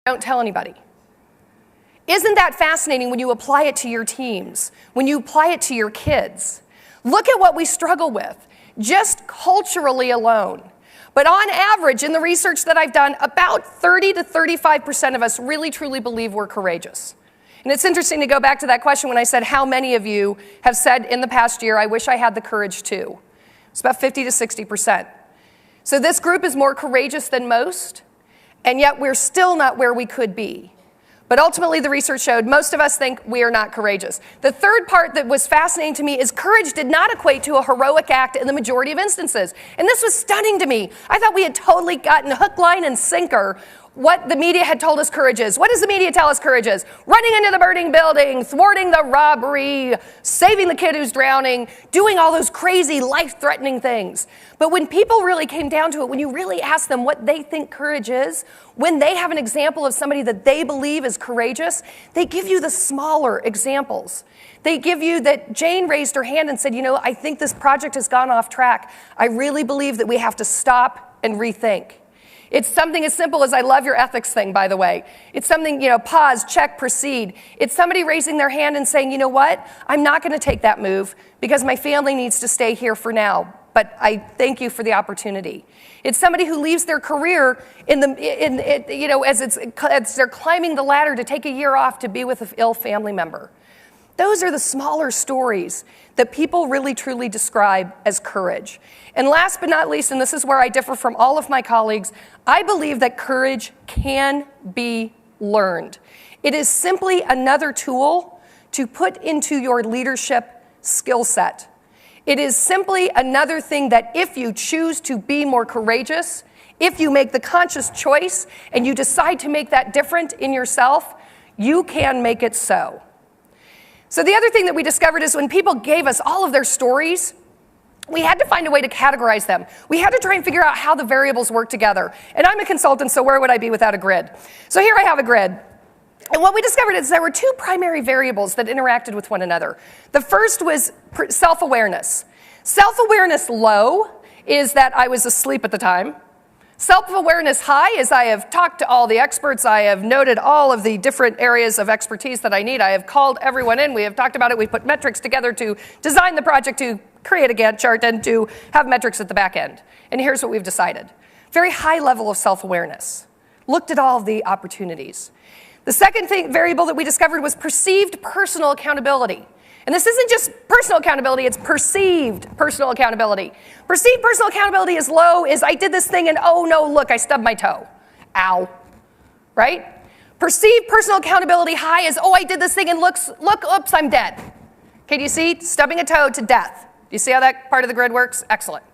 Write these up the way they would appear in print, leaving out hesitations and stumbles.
Don't tell anybody. Isn't that fascinating when you apply it to your teams, when you apply it to your kids? Look at what we struggle with, just culturally alone. But on average, in the research that I've done, about 30 to 35% of us really truly believe we're courageous. And it's interesting to go back to that question when I said, how many of you have said in the past year, I wish I had the courage too? It's about 50 to 60%. So this group is more courageous than most, and yet we're still not where we could be. But ultimately, the research showed most of us think we are not courageous. The third part that was fascinating to me is courage did not equate to a heroic act in the majority of instances. And this was stunning to me. I thought we had totally gotten hook, line, and sinker what the media had told us courage is. What does the media tell us courage is? Running into the burning building, thwarting the robbery, saving the kid who's drowning, doing all those crazy life-threatening things. But when people really came down to it, when you really ask them what they think courage is, when they have an example of somebody that they believe is courageous, they give you the smaller examples. They give you that Jane raised her hand and said, I think this project has gone off track. I really believe that we have to stop and rethink. It's something as simple as I love your ethics thing, by the way. It's something, pause, check, proceed. It's somebody raising their hand and saying, you know what? I'm not going to take that move because my family needs to stay here for now. But I thank you for the opportunity. It's somebody who leaves their career as they're climbing the ladder to take a year off to be with an ill family member. Those are the smaller stories that people really truly describe as courage. And last but not least, and this is where I differ from all of my colleagues, I believe that courage can be learned. It is simply another tool to put into your leadership skill set. It is simply another thing that if you choose to be more courageous, if you make the conscious choice and you decide to make that different in yourself, you can make it so. So the other thing that we discovered is when people gave us all of their stories, we had to find a way to categorize them. We had to try and figure out how the variables work together. And I'm a consultant, so where would I be without a grid? So here I have a grid. And what we discovered is there were two primary variables that interacted with one another. The first was self-awareness. Self-awareness low is that I was asleep at the time. Self-awareness high is I have talked to all the experts. I have noted all of the different areas of expertise that I need. I have called everyone in. We have talked about it. We put metrics together to design the project, to create a Gantt chart, and to have metrics at the back end. And here's what we've decided. Very high level of self-awareness. Looked at all of the opportunities. The second variable that we discovered was perceived personal accountability. And this isn't just personal accountability, it's perceived personal accountability. Perceived personal accountability is low, is I did this thing and oh no, look, I stubbed my toe. Ow. Right? Perceived personal accountability high is, oh, I did this thing and look, oops, I'm dead. Okay, do you see? Stubbing a toe to death. Do you see how that part of the grid works? Excellent.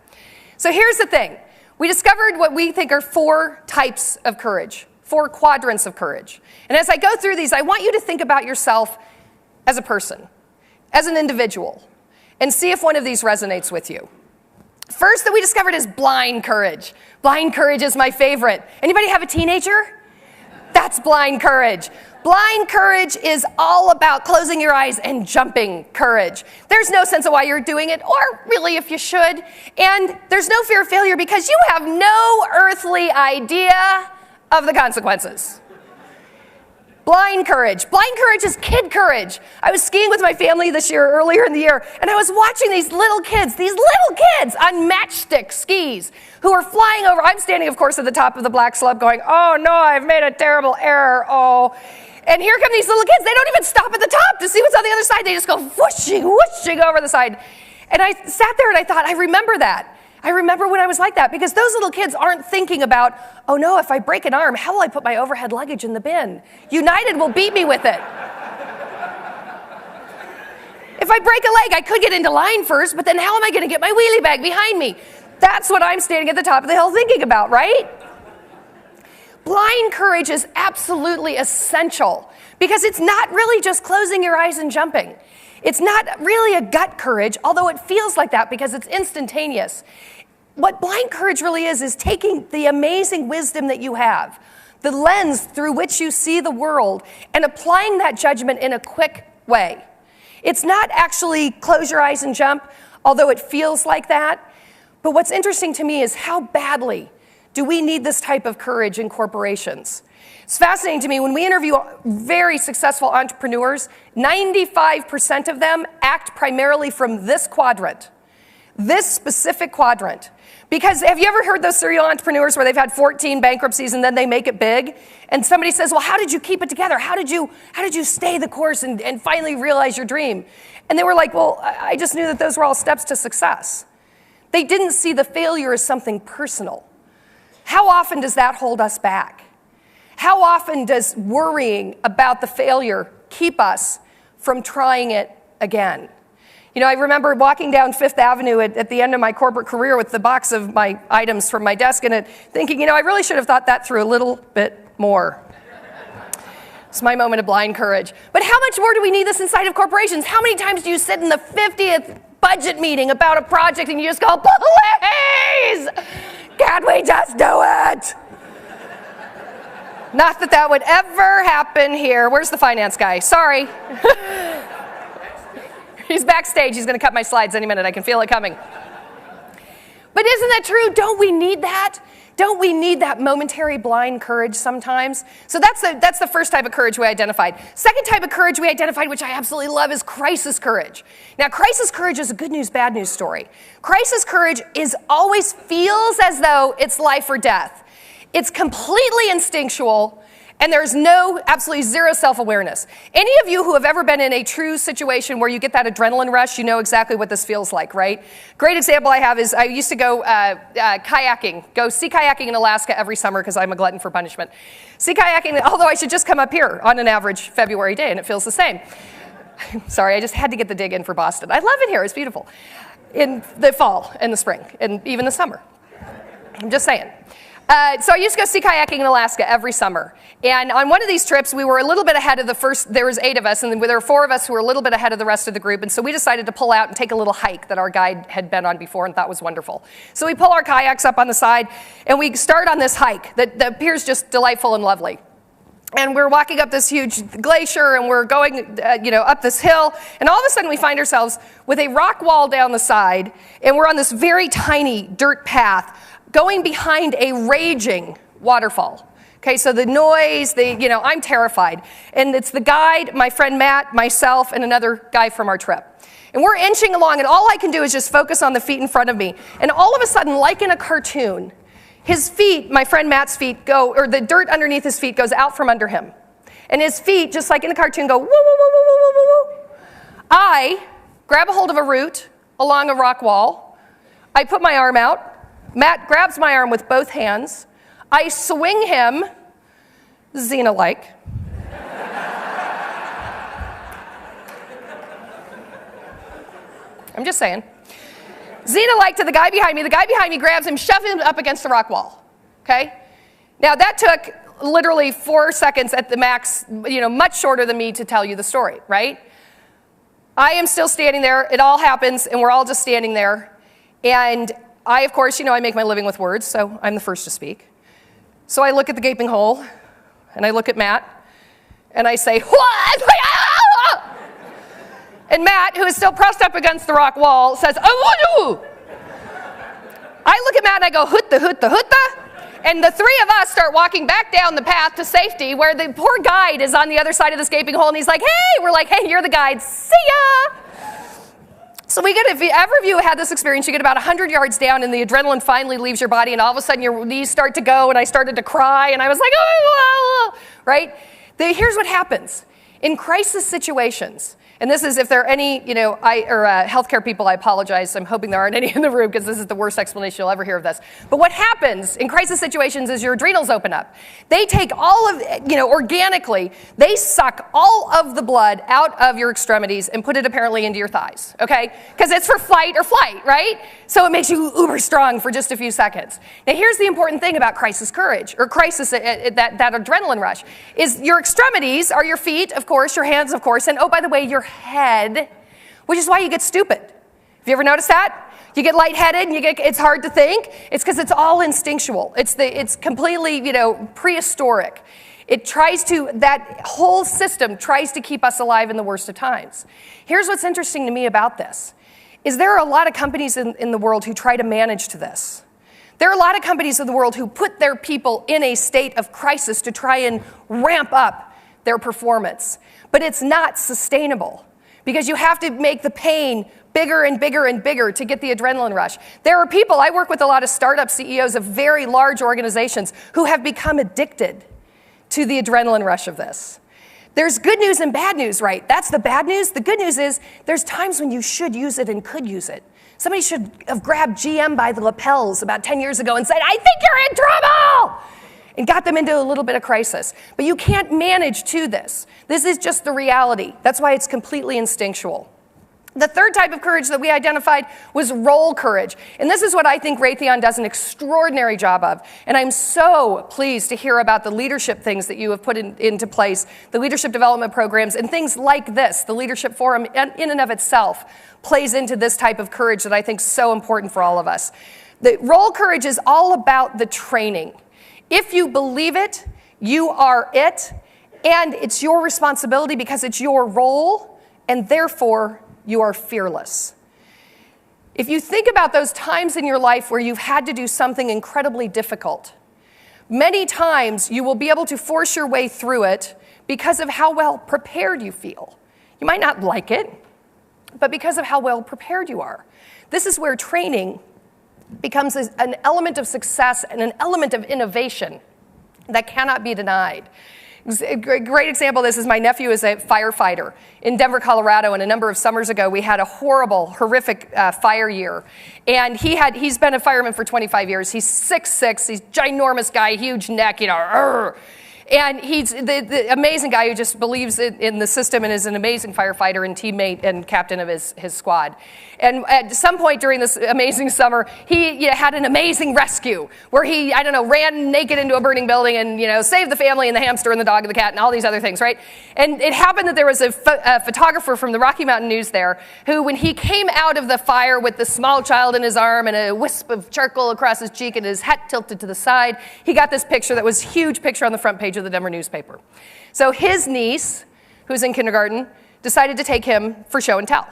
So here's the thing. We discovered what we think are 4 types of courage, 4 quadrants of courage. And as I go through these, I want you to think about yourself as a person, as an individual, and see if one of these resonates with you. First that we discovered is blind courage. Blind courage is my favorite. Anybody have a teenager? That's blind courage. Blind courage is all about closing your eyes and jumping courage. There's no sense of why you're doing it, or really if you should, and there's no fear of failure because you have no earthly idea of the consequences. Blind courage. Blind courage is kid courage. I was skiing with my family this year, earlier in the year, and I was watching these little kids on matchstick skis who are flying over. I'm standing, of course, at the top of the black slope going, oh no, I've made a terrible error, oh. And here come these little kids. They don't even stop at the top to see what's on the other side. They just go whooshing over the side. And I sat there and I thought, I remember that. I remember when I was like that because those little kids aren't thinking about, oh no, if I break an arm, how will I put my overhead luggage in the bin? United will beat me with it. If I break a leg, I could get into line first, but then how am I going to get my wheelie bag behind me? That's what I'm standing at the top of the hill thinking about, right? Blind courage is absolutely essential because it's not really just closing your eyes and jumping. It's not really a gut courage, although it feels like that because it's instantaneous. What blind courage really is taking the amazing wisdom that you have, the lens through which you see the world, and applying that judgment in a quick way. It's not actually close your eyes and jump, although it feels like that. But what's interesting to me is how badly do we need this type of courage in corporations? It's fascinating to me. When we interview very successful entrepreneurs, 95% of them act primarily from this quadrant, this specific quadrant. Because have you ever heard those serial entrepreneurs where they've had 14 bankruptcies and then they make it big? And somebody says, well, how did you keep it together? How did you stay the course and finally realize your dream? And they were like, well, I just knew that those were all steps to success. They didn't see the failure as something personal. How often does that hold us back? How often does worrying about the failure keep us from trying it again? You know, I remember walking down Fifth Avenue at the end of my corporate career with the box of my items from my desk and thinking, you know, I really should have thought that through a little bit more. It's my moment of blind courage. But how much more do we need this inside of corporations? How many times do you sit in the 50th budget meeting about a project and you just go, please, can't we just do it? Not that that would ever happen here. Where's the finance guy? Sorry. He's backstage. He's going to cut my slides any minute. I can feel it coming. But isn't that true? Don't we need that? Don't we need that momentary blind courage sometimes? So that's the first type of courage we identified. Second type of courage we identified, which I absolutely love, is crisis courage. Now, crisis courage is a good news, bad news story. Crisis courage always feels as though it's life or death. It's completely instinctual, and there's absolutely zero self-awareness. Any of you who have ever been in a true situation where you get that adrenaline rush, you know exactly what this feels like, right? Great example I have is I used to go sea kayaking in Alaska every summer because I'm a glutton for punishment. Sea kayaking, although I should just come up here on an average February day, and it feels the same. Sorry, I just had to get the dig in for Boston. I love it here. It's beautiful. In the fall and the spring and even the summer. I'm just saying. So I used to go sea kayaking in Alaska every summer. And on one of these trips, we were a little bit ahead of there was 8 of us, and then there were 4 of us who were a little bit ahead of the rest of the group. And so we decided to pull out and take a little hike that our guide had been on before and thought was wonderful. So we pull our kayaks up on the side, and we start on this hike that appears just delightful and lovely. And we're walking up this huge glacier, and we're going, up this hill. And all of a sudden, we find ourselves with a rock wall down the side, and we're on this very tiny dirt path going behind a raging waterfall. Okay, so the noise, I'm terrified. And it's the guide, my friend Matt, myself, and another guy from our trip. And we're inching along, and all I can do is just focus on the feet in front of me. And all of a sudden, like in a cartoon, his feet, my friend Matt's feet the dirt underneath his feet goes out from under him. And his feet, just like in a cartoon, go woo, woo, woo, woo, woo, woo, woo. I grab a hold of a root along a rock wall. I put my arm out. Matt grabs my arm with both hands. I swing him, Xena-like. I'm just saying. Xena-like to the guy behind me. The guy behind me grabs him, shoves him up against the rock wall. Okay? Now that took literally 4 seconds at the max, much shorter than me to tell you the story, right? I am still standing there. It all happens, and we're all just standing there. And I, of course, I make my living with words, so I'm the first to speak. So I look at the gaping hole, and I look at Matt, and I say, what? And Matt, who is still pressed up against the rock wall, says, oh, I look at Matt, and I go, hutta, hutta, hutta. And the 3 of us start walking back down the path to safety, where the poor guide is on the other side of this gaping hole, and he's like, hey, we're like, hey, you're the guide, see ya. So if ever of you had this experience, you get about 100 yards down and the adrenaline finally leaves your body and all of a sudden your knees start to go and I started to cry and I was like, oh, right? Here's what happens. In crisis situations, and this is if there are any, healthcare people, I apologize. I'm hoping there aren't any in the room because this is the worst explanation you'll ever hear of this. But what happens in crisis situations is your adrenals open up. They take all of, organically, they suck all of the blood out of your extremities and put it apparently into your thighs, okay? Because it's for fight or flight, right? So it makes you uber strong for just a few seconds. Now here's the important thing about crisis courage, or crisis, that adrenaline rush, is your extremities are your feet, of course, your hands, of course, and oh, by the way, your head, which is why you get stupid. Have you ever noticed that? You get lightheaded and it's hard to think. It's because it's all instinctual. It's completely, prehistoric. That whole system tries to keep us alive in the worst of times. Here's what's interesting to me about this, is there are a lot of companies in the world who try to manage to this. There are a lot of companies in the world who put their people in a state of crisis to try and ramp up their performance. But it's not sustainable because you have to make the pain bigger and bigger and bigger to get the adrenaline rush. There are people, I work with a lot of startup CEOs of very large organizations who have become addicted to the adrenaline rush of this. There's good news and bad news, right? That's the bad news. The good news is there's times when you should use it and could use it. Somebody should have grabbed GM by the lapels about 10 years ago and said, I think you're in trouble, and got them into a little bit of crisis. But you can't manage to this. This is just the reality. That's why it's completely instinctual. The third type of courage that we identified was role courage. And this is what I think Raytheon does an extraordinary job of. And I'm so pleased to hear about the leadership things that you have put into place, the leadership development programs, and things like this. The Leadership Forum in and of itself plays into this type of courage that I think is so important for all of us. The role courage is all about the training. If you believe it, you are it, and it's your responsibility because it's your role, and therefore you are fearless. If you think about those times in your life where you've had to do something incredibly difficult, many times you will be able to force your way through it because of how well prepared you feel. You might not like it, but because of how well prepared you are. This is where training becomes an element of success and an element of innovation that cannot be denied. A great example of this is my nephew is a firefighter in Denver, Colorado, and a number of summers ago we had a horrific fire year. And he's been a fireman for 25 years. He's 6'6", he's a ginormous guy, huge neck, And he's the amazing guy who just believes in the system and is an amazing firefighter and teammate and captain of his squad. And at some point during this amazing summer, he had an amazing rescue where he, ran naked into a burning building and, saved the family and the hamster and the dog and the cat and all these other things, right? And it happened that there was a photographer from the Rocky Mountain News there who, when he came out of the fire with the small child in his arm and a wisp of charcoal across his cheek and his hat tilted to the side, he got this picture that was a huge picture on the front page of the Denver newspaper. So his niece, who's in kindergarten, decided to take him for show and tell.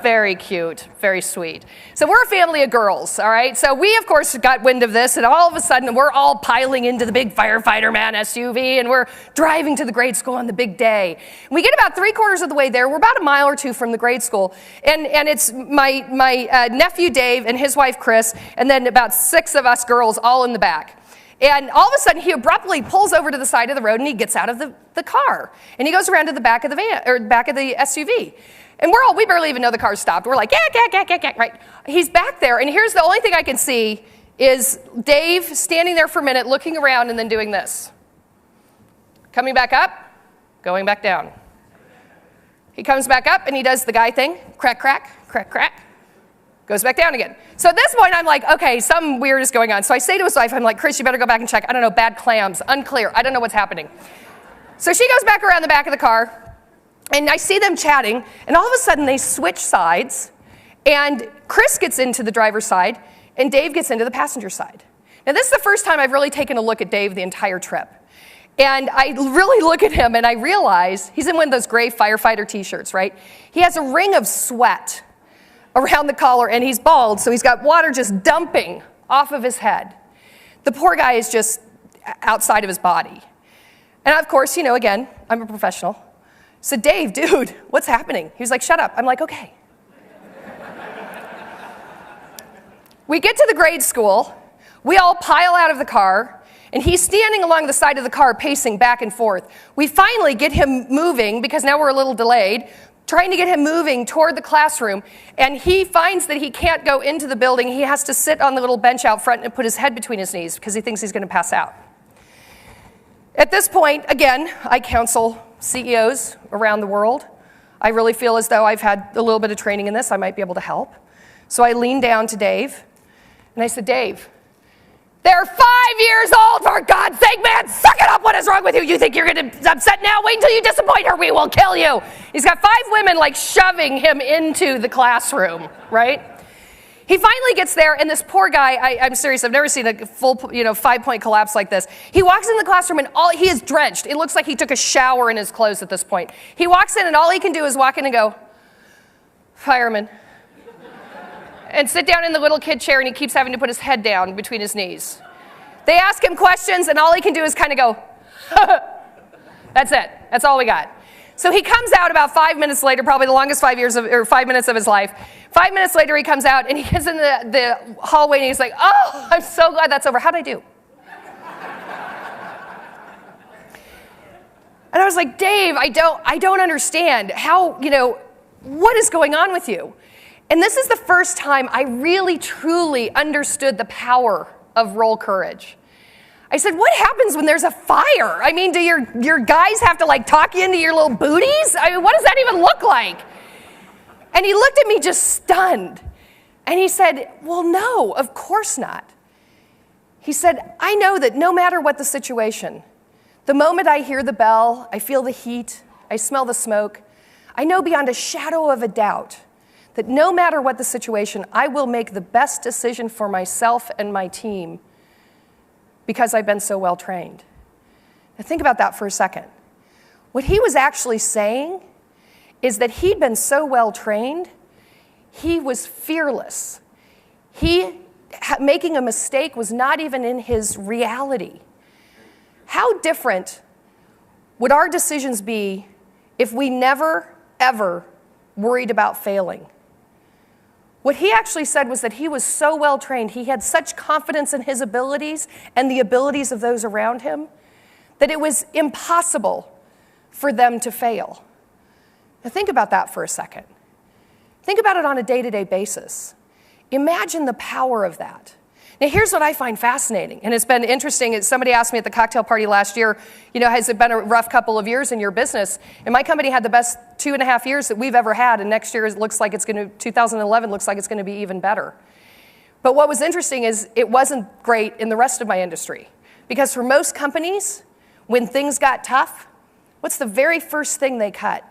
Very cute, very sweet. So we're a family of girls, all right? So we, of course, got wind of this, and all of a sudden, we're all piling into the big firefighter man SUV, and we're driving to the grade school on the big day. We get about 3/4 of the way there. We're about a mile or two from the grade school, and it's my nephew Dave and his wife Chris, and then about 6 of us girls all in the back. And all of a sudden, he abruptly pulls over to the side of the road, and he gets out of the car, and he goes around to the back of the van or back of the SUV. And we barely even know the car's stopped. We're like, yeah, right? He's back there, and here's the only thing I can see is Dave standing there for a minute, looking around, and then doing this. Coming back up, going back down. He comes back up, and he does the guy thing, crack, crack, crack, crack. Goes back down again. So at this point, I'm like, okay, something weird is going on. So I say to his wife, I'm like, Chris, you better go back and check. I don't know, bad clams, unclear. I don't know what's happening. So she goes back around the back of the car, and I see them chatting, and all of a sudden they switch sides, and Chris gets into the driver's side, and Dave gets into the passenger side. Now, this is the first time I've really taken a look at Dave the entire trip. And I really look at him, and I realize he's in one of those gray firefighter T-shirts, right? He has a ring of sweat around the collar, and he's bald, so he's got water just dumping off of his head. The poor guy is just outside of his body. And of course, again, I'm a professional. So Dave, dude, what's happening? He was like, shut up. I'm like, okay. We get to the grade school. We all pile out of the car, and he's standing along the side of the car, pacing back and forth. We finally get him moving, because now we're a little delayed, trying to get him moving toward the classroom, and he finds that he can't go into the building. He has to sit on the little bench out front and put his head between his knees because he thinks he's going to pass out. At this point, again, I counsel CEOs around the world. I really feel as though I've had a little bit of training in this. I might be able to help. So I leaned down to Dave, and I said, Dave, they're 5 years old, for God's sake, man! Suck it up! What is wrong with you? You think you're going to be upset now? Wait until you disappoint her. We will kill you. He's got 5 women, shoving him into the classroom, right? He finally gets there, and this poor guy, I'm serious, I've never seen a full, 5-point collapse like this. He walks in the classroom, and he is drenched. It looks like he took a shower in his clothes at this point. He walks in, and all he can do is walk in and go, fireman. and sit down in the little kid chair, and he keeps having to put his head down between his knees. They ask him questions, and all he can do is kind of go, that's it. That's all we got. So he comes out about 5 minutes later, probably the longest 5 minutes of his life. 5 minutes later, he comes out, and he gets in the hallway, and he's like, oh, I'm so glad that's over. How'd I do? And I was like, Dave, I don't understand how, what is going on with you? And this is the first time I really, truly understood the power of role courage. I said, what happens when there's a fire? I mean, do your guys have to talk you into your little booties? I mean, what does that even look like? And he looked at me just stunned. And he said, well, no, of course not. He said, I know that no matter what the situation, the moment I hear the bell, I feel the heat, I smell the smoke, I know beyond a shadow of a doubt that no matter what the situation, I will make the best decision for myself and my team because I've been so well trained. Now think about that for a second. What he was actually saying is that he'd been so well trained, he was fearless. Making a mistake was not even in his reality. How different would our decisions be if we never, ever worried about failing? What he actually said was that he was so well trained, he had such confidence in his abilities and the abilities of those around him, that it was impossible for them to fail. Now think about that for a second. Think about it on a day-to-day basis. Imagine the power of that. Now here's what I find fascinating, and it's been interesting. Somebody asked me at the cocktail party last year, has it been a rough couple of years in your business? And my company had the best 2.5 years that we've ever had, and next year 2011 looks like it's going to be even better. But what was interesting is it wasn't great in the rest of my industry. Because for most companies, when things got tough, what's the very first thing they cut?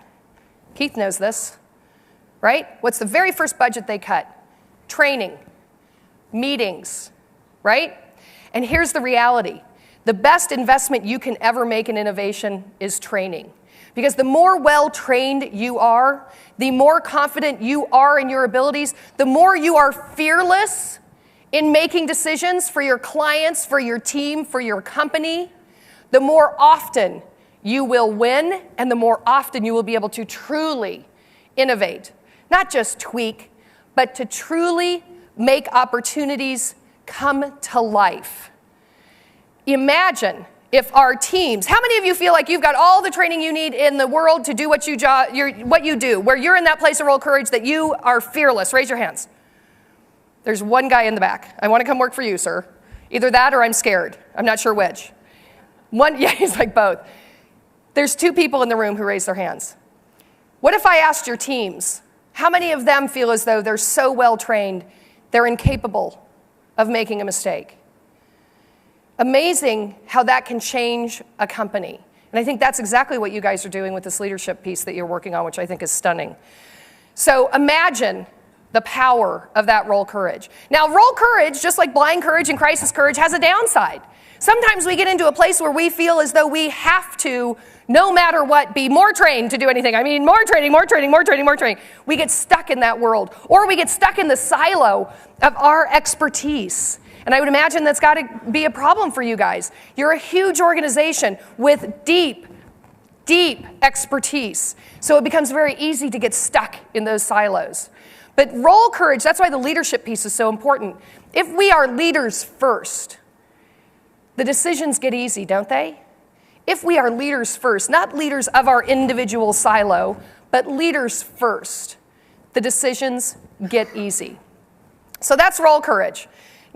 Keith knows this, right? What's the very first budget they cut? Training, meetings, right? And here's the reality. The best investment you can ever make in innovation is training. Because the more well-trained you are, the more confident you are in your abilities, the more you are fearless in making decisions for your clients, for your team, for your company, the more often you will win, and the more often you will be able to truly innovate. Not just tweak, but to truly make opportunities come to life. Imagine if our teams, how many of you feel like you've got all the training you need in the world to do what you do, where you're in that place of role courage that you are fearless? Raise your hands. There's one guy in the back. I want to come work for you, sir. Either that or I'm scared. I'm not sure which. Yeah, he's like both. There's 2 people in the room who raised their hands. What if I asked your teams, how many of them feel as though they're so well trained, they're incapable of making a mistake? Amazing how that can change a company. And I think that's exactly what you guys are doing with this leadership piece that you're working on, which I think is stunning. So imagine the power of that role courage. Now, role courage, just like blind courage and crisis courage, has a downside. Sometimes we get into a place where we feel as though we have to, no matter what, be more trained to do anything. I mean, more training. We get stuck in that world. Or we get stuck in the silo of our expertise. And I would imagine that's got to be a problem for you guys. You're a huge organization with deep expertise. So it becomes very easy to get stuck in those silos. But role courage, that's why the leadership piece is so important. If we are leaders first, the decisions get easy, don't they? If we are leaders first, not leaders of our individual silo, but leaders first, the decisions get easy. So that's role courage.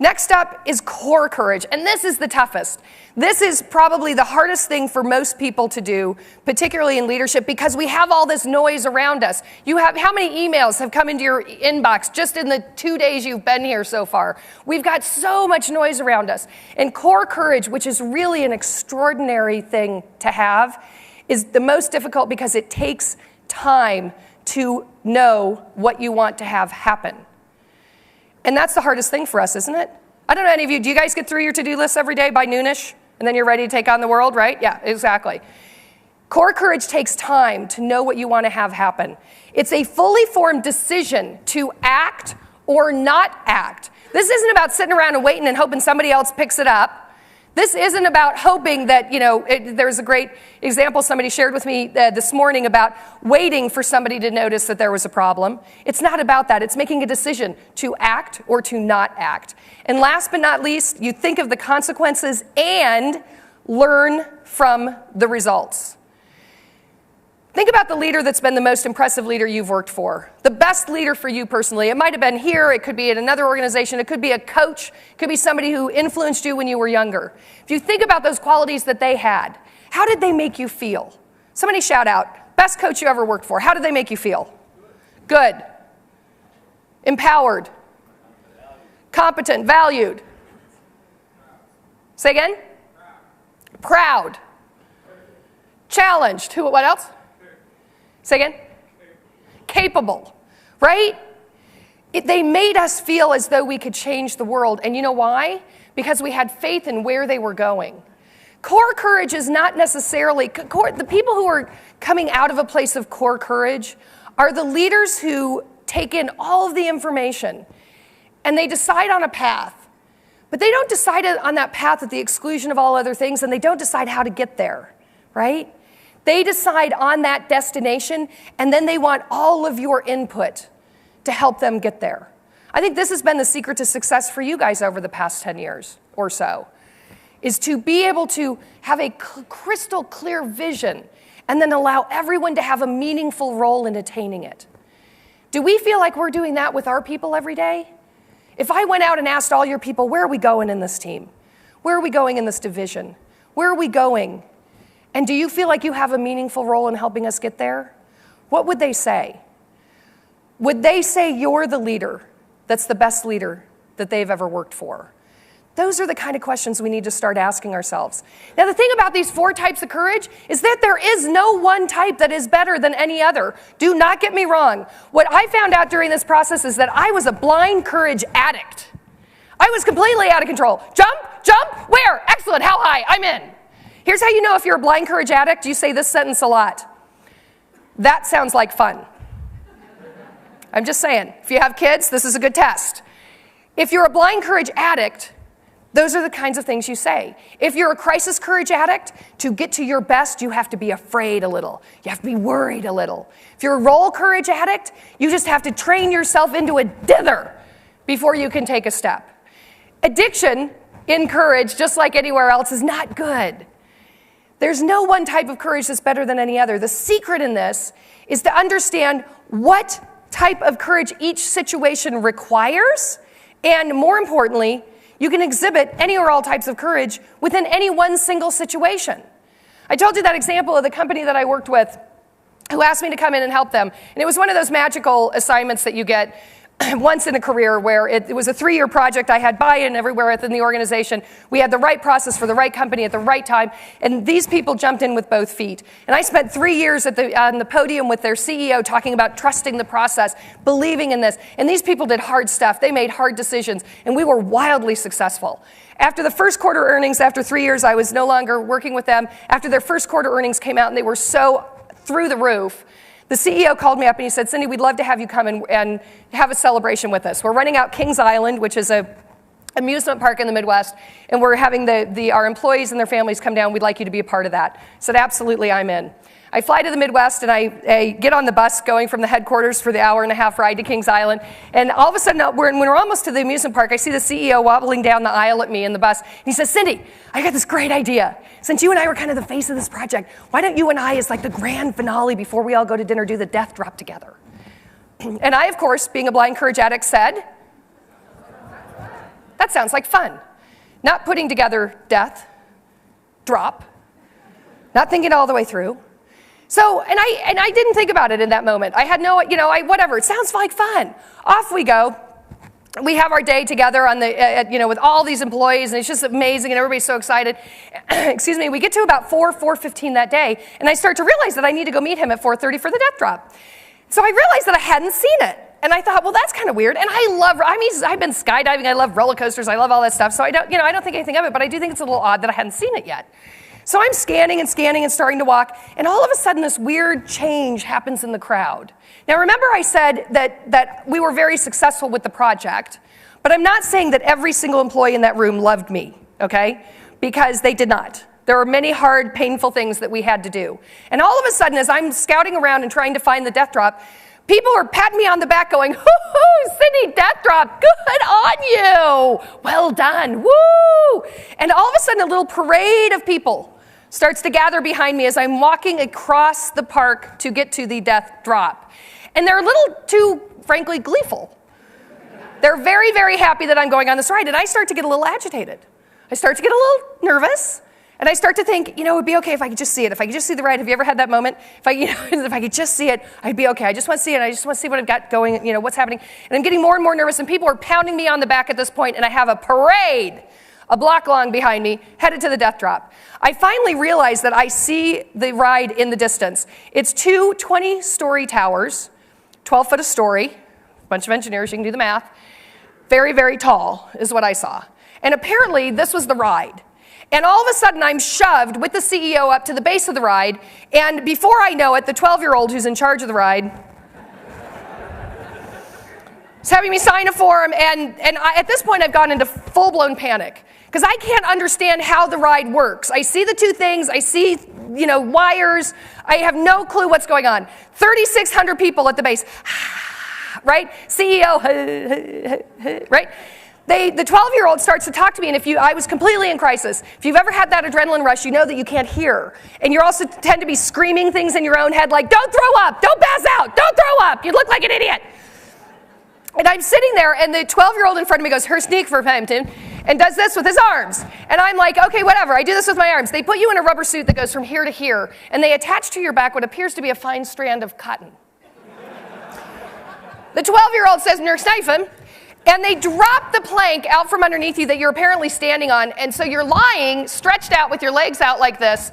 Next up is core courage, and this is the toughest. This is probably the hardest thing for most people to do, particularly in leadership, because we have all this noise around us. How many emails have come into your inbox just in the 2 days you've been here so far? We've got so much noise around us. And core courage, which is really an extraordinary thing to have, is the most difficult because it takes time to know what you want to have happen. And that's the hardest thing for us, isn't it? I don't know any of you, do you guys get through your to-do list every day by noonish? And then you're ready to take on the world, right? Yeah, exactly. Core courage takes time to know what you want to have happen. It's a fully formed decision to act or not act. This isn't about sitting around and waiting and hoping somebody else picks it up. This isn't about hoping that, there's a great example somebody shared with me this morning about waiting for somebody to notice that there was a problem. It's not about that. It's making a decision to act or to not act. And last but not least, you think of the consequences and learn from the results. Think about the leader that's been the most impressive leader you've worked for. The best leader for you personally. It might have been here, it could be at another organization, it could be a coach, it could be somebody who influenced you when you were younger. If you think about those qualities that they had, how did they make you feel? Somebody shout out, best coach you ever worked for. How did they make you feel? Good. Empowered. Competent. Valued. Say again? Proud. Challenged. What else? Say again? Capable, right? They made us feel as though we could change the world. And you know why? Because we had faith in where they were going. Core courage is not necessarily, the people who are coming out of a place of core courage are the leaders who take in all of the information and they decide on a path. But they don't decide on that path at the exclusion of all other things, and they don't decide how to get there, right? They decide on that destination, and then they want all of your input to help them get there. I think this has been the secret to success for you guys over the past 10 years or so, is to be able to have a crystal clear vision and then allow everyone to have a meaningful role in attaining it. Do we feel like we're doing that with our people every day? If I went out and asked all your people, where are we going in this team? Where are we going in this division? Where are we going? And do you feel like you have a meaningful role in helping us get there? What would they say? Would they say you're the leader that's the best leader that they've ever worked for? Those are the kind of questions we need to start asking ourselves. Now, the thing about these 4 types of courage is that there is no one type that is better than any other. Do not get me wrong. What I found out during this process is that I was a blind courage addict. I was completely out of control. Jump, where? Excellent, how high? I'm in. Here's how you know if you're a blind courage addict. You say this sentence a lot. That sounds like fun. I'm just saying, if you have kids, this is a good test. If you're a blind courage addict, those are the kinds of things you say. If you're a crisis courage addict, to get to your best, you have to be afraid a little. You have to be worried a little. If you're a role courage addict, you just have to train yourself into a dither before you can take a step. Addiction in courage, just like anywhere else, is not good. There's no one type of courage that's better than any other. The secret in this is to understand what type of courage each situation requires, and more importantly, you can exhibit any or all types of courage within any one single situation. I told you that example of the company that I worked with who asked me to come in and help them. And it was one of those magical assignments that you get once in a career where it was a 3-year project. I had buy-in everywhere within the organization. We had the right process for the right company at the right time. And these people jumped in with both feet. And I spent 3 years on the podium with their CEO talking about trusting the process, believing in this. And these people did hard stuff. They made hard decisions. And we were wildly successful. After the first quarter earnings, after 3 years, I was no longer working with them. After their first quarter earnings came out and they were so through the roof, the CEO called me up and he said, Cindy, we'd love to have you come and have a celebration with us. We're running out Kings Island, which is a amusement park in the Midwest, and we're having our employees and their families come down. We'd like you to be a part of that. I said, absolutely, I'm in. I fly to the Midwest and I get on the bus going from the headquarters for the 1.5-hour ride to Kings Island. And all of a sudden, when we're almost to the amusement park, I see the CEO wobbling down the aisle at me in the bus. And he says, Cindy, I got this great idea. Since you and I were kind of the face of this project, why don't you and I, as like the grand finale before we all go to dinner, do the death drop together? And I, of course, being a blind courage addict, said, that sounds like fun. Not putting together death, drop, not thinking all the way through. So, and I didn't think about it in that moment. I had no, whatever, it sounds like fun. Off we go. We have our day together on with all these employees, and it's just amazing, and everybody's so excited. Excuse me, we get to about 4:15 that day, and I start to realize that I need to go meet him at 4:30 for the death drop. So I realized that I hadn't seen it. And I thought, well, that's kind of weird. And I've been skydiving, I love roller coasters, I love all that stuff. So I don't think anything of it, but I do think it's a little odd that I hadn't seen it yet. So I'm scanning and scanning and starting to walk, and all of a sudden this weird change happens in the crowd. Now remember I said that we were very successful with the project, but I'm not saying that every single employee in that room loved me, okay? Because they did not. There were many hard, painful things that we had to do. And all of a sudden, as I'm scouting around and trying to find the death drop, people are patting me on the back going, hoo-hoo, Sydney, death drop, good on you. Well done, woo. And all of a sudden, a little parade of people starts to gather behind me as I'm walking across the park to get to the death drop. And they're a little too, frankly, gleeful. They're very, very happy that I'm going on this ride. And I start to get a little agitated. I start to get a little nervous. And I start to think, it'd be okay if I could just see it. If I could just see the ride. Have you ever had that moment? If I could just see it, I'd be okay. I just want to see it. I just want to see what I've got going, what's happening. And I'm getting more and more nervous, and people are pounding me on the back at this point, and I have a parade a block long behind me, headed to the death drop. I finally realize that I see the ride in the distance. It's two 20-story towers, 12 foot a story, a bunch of engineers, you can do the math. Very, very tall is what I saw. And apparently this was the ride. And all of a sudden, I'm shoved with the CEO up to the base of the ride, and before I know it, the 12-year-old who's in charge of the ride is having me sign a form, and at this point, I've gone into full-blown panic, because I can't understand how the ride works. I see the two things, I see, wires, I have no clue what's going on. 3,600 people at the base, right? CEO, right? The 12-year-old starts to talk to me, and I was completely in crisis. If you've ever had that adrenaline rush, you know that you can't hear. And you also tend to be screaming things in your own head like, don't throw up, don't pass out, don't throw up, you look like an idiot. And I'm sitting there, and the 12-year-old in front of me goes, "Her sneak for Pimpton," and does this with his arms. And I'm like, okay, whatever, I do this with my arms. They put you in a rubber suit that goes from here to here, and they attach to your back what appears to be a fine strand of cotton. The 12-year-old says, "Nurse Knifem," and they drop the plank out from underneath you that you're apparently standing on, and so you're lying, stretched out with your legs out like this,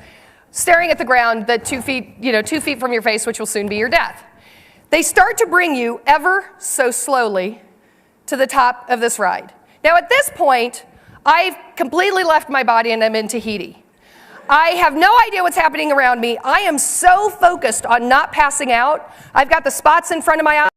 staring at the ground, the 2 feet from your face, which will soon be your death. They start to bring you ever so slowly to the top of this ride. Now at this point, I've completely left my body and I'm in Tahiti. I have no idea what's happening around me. I am so focused on not passing out. I've got the spots in front of my eyes.